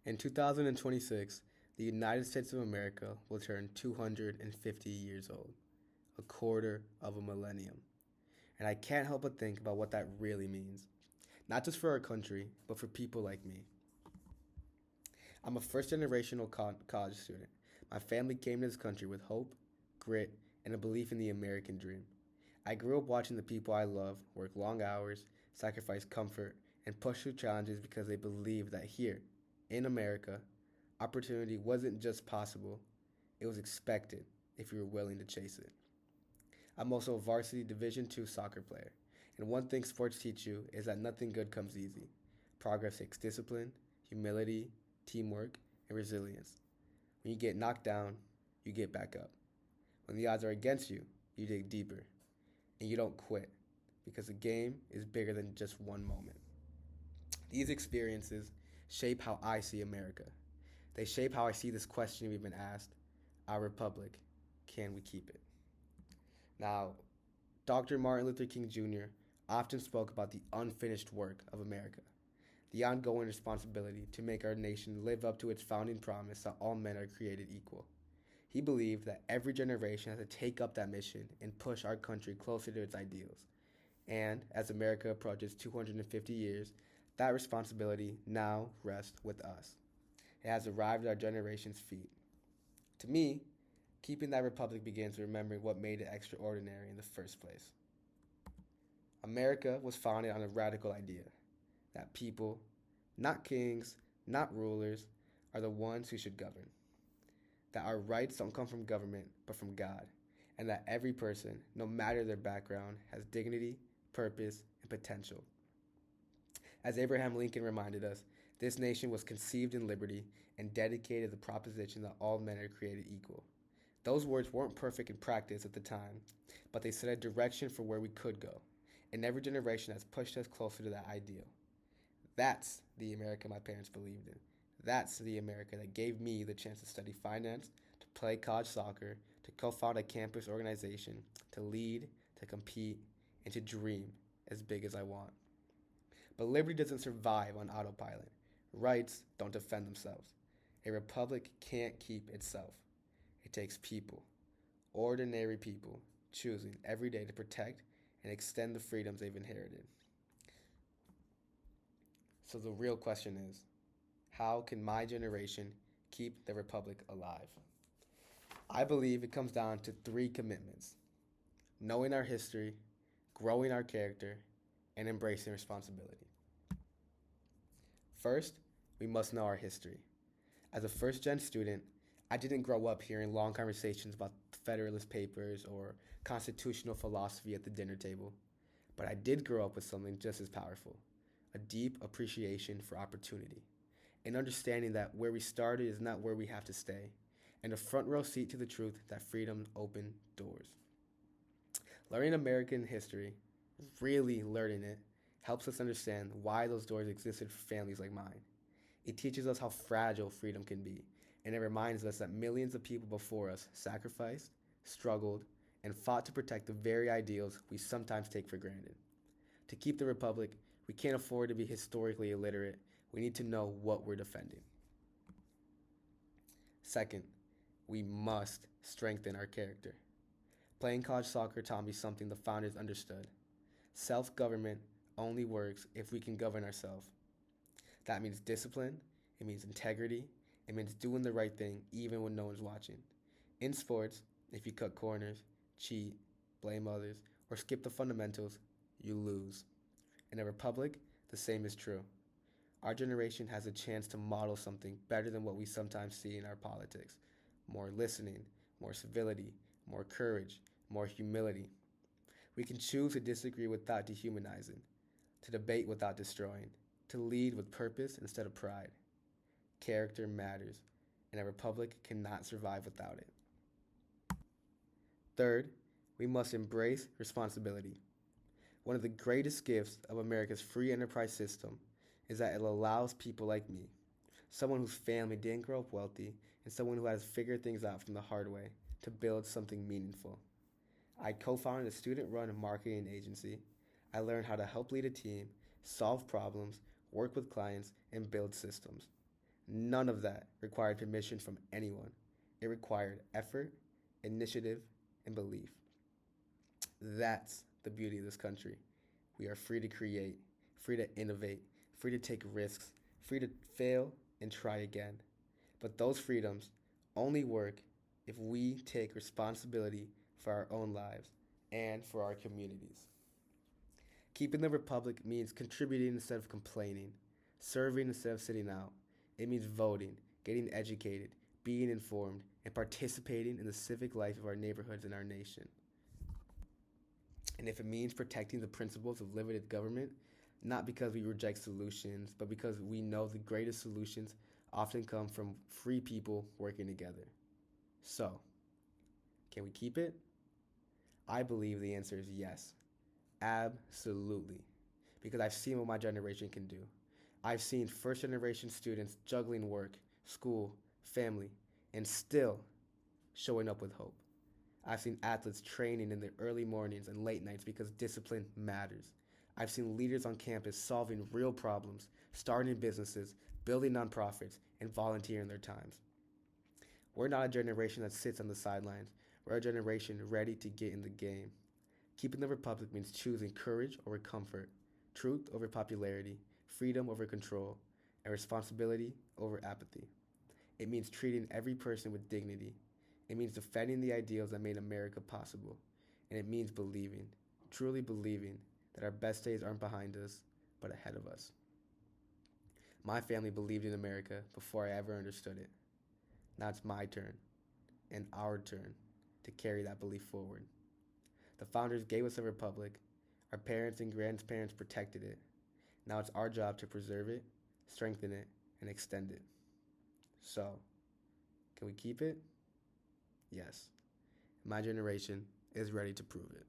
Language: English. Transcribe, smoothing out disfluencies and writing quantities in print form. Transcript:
In 2026, the United States of America will turn 250 years old, a quarter of a millennium. And I can't help but think about what that really means, not just for our country, but for people like me. I'm a first generational college student. My family came to this country with hope, grit, and a belief in the American dream. I grew up watching the people I love work long hours, sacrifice comfort, and push through challenges because they believed that here, in America, opportunity wasn't just possible, it was expected if you were willing to chase it. I'm also a varsity Division II soccer player, and one thing sports teach you is that nothing good comes easy. Progress takes discipline, humility, teamwork, and resilience. When you get knocked down, you get back up. When the odds are against you, you dig deeper, and you don't quit, because the game is bigger than just one moment. These experiences shape how I see America. They shape how I see this question we've been asked: our republic, can we keep it? Now, Dr. Martin Luther King Jr. often spoke about the unfinished work of America, the ongoing responsibility to make our nation live up to its founding promise that all men are created equal. He believed that every generation has to take up that mission and push our country closer to its ideals. And as America approaches 250 years, that responsibility now rests with us. It has arrived at our generation's feet. To me, keeping that republic begins with remembering what made it extraordinary in the first place. America was founded on a radical idea that people, not kings, not rulers, are the ones who should govern. That our rights don't come from government, but from God. And that every person, no matter their background, has dignity, purpose, and potential. As Abraham Lincoln reminded us, this nation was conceived in liberty and dedicated to the proposition that all men are created equal. Those words weren't perfect in practice at the time, but they set a direction for where we could go, and every generation has pushed us closer to that ideal. That's the America my parents believed in. That's the America that gave me the chance to study finance, to play college soccer, to co-found a campus organization, to lead, to compete, and to dream as big as I want. But liberty doesn't survive on autopilot. Rights don't defend themselves. A republic can't keep itself. It takes people, ordinary people, choosing every day to protect and extend the freedoms they've inherited. So the real question is, how can my generation keep the republic alive? I believe it comes down to 3 commitments: knowing our history, growing our character, and embracing responsibility. First, we must know our history. As a first-gen student, I didn't grow up hearing long conversations about Federalist Papers or constitutional philosophy at the dinner table, but I did grow up with something just as powerful: a deep appreciation for opportunity, an understanding that where we started is not where we have to stay, and a front row seat to the truth that freedom opened doors. Learning American history, really learning it, helps us understand why those doors existed for families like mine. It teaches us how fragile freedom can be, and it reminds us that millions of people before us sacrificed, struggled, and fought to protect the very ideals we sometimes take for granted. To keep the republic, we can't afford to be historically illiterate. We need to know what we're defending. Second, we must strengthen our character. Playing college soccer taught me something the founders understood. Self-government only works if we can govern ourselves. That means discipline, it means integrity, it means doing the right thing even when no one's watching. In sports, if you cut corners, cheat, blame others, or skip the fundamentals, you lose. In a republic, the same is true. Our generation has a chance to model something better than what we sometimes see in our politics. More listening, more civility, more courage, more humility. We can choose to disagree without dehumanizing, to debate without destroying, to lead with purpose instead of pride. Character matters, and a republic cannot survive without it. Third, we must embrace responsibility. One of the greatest gifts of America's free enterprise system is that it allows people like me, someone whose family didn't grow up wealthy, and someone who has figured things out from the hard way, to build something meaningful. I co-founded a student-run marketing agency. I learned how to help lead a team, solve problems, work with clients, and build systems. None of that required permission from anyone. It required effort, initiative, and belief. That's the beauty of this country. We are free to create, free to innovate, free to take risks, free to fail and try again. But those freedoms only work if we take responsibility for our own lives and for our communities. Keeping the republic means contributing instead of complaining, serving instead of sitting out. It means voting, getting educated, being informed, and participating in the civic life of our neighborhoods and our nation. And if it means protecting the principles of limited government, not because we reject solutions, but because we know the greatest solutions often come from free people working together. So, can we keep it? I believe the answer is yes. Absolutely. Because I've seen what my generation can do. I've seen first generation students juggling work, school, family, and still showing up with hope. I've seen athletes training in the early mornings and late nights because discipline matters. I've seen leaders on campus solving real problems, starting businesses, building nonprofits, and volunteering their times. We're not a generation that sits on the sidelines. We're a generation ready to get in the game. Keeping the republic means choosing courage over comfort, truth over popularity, freedom over control, and responsibility over apathy. It means treating every person with dignity. It means defending the ideals that made America possible. And it means believing, truly believing, that our best days aren't behind us, but ahead of us. My family believed in America before I ever understood it. Now it's my turn, and our turn, to carry that belief forward. The founders gave us a republic. Our parents and grandparents protected it. Now it's our job to preserve it, strengthen it, and extend it. So, can we keep it? Yes. My generation is ready to prove it.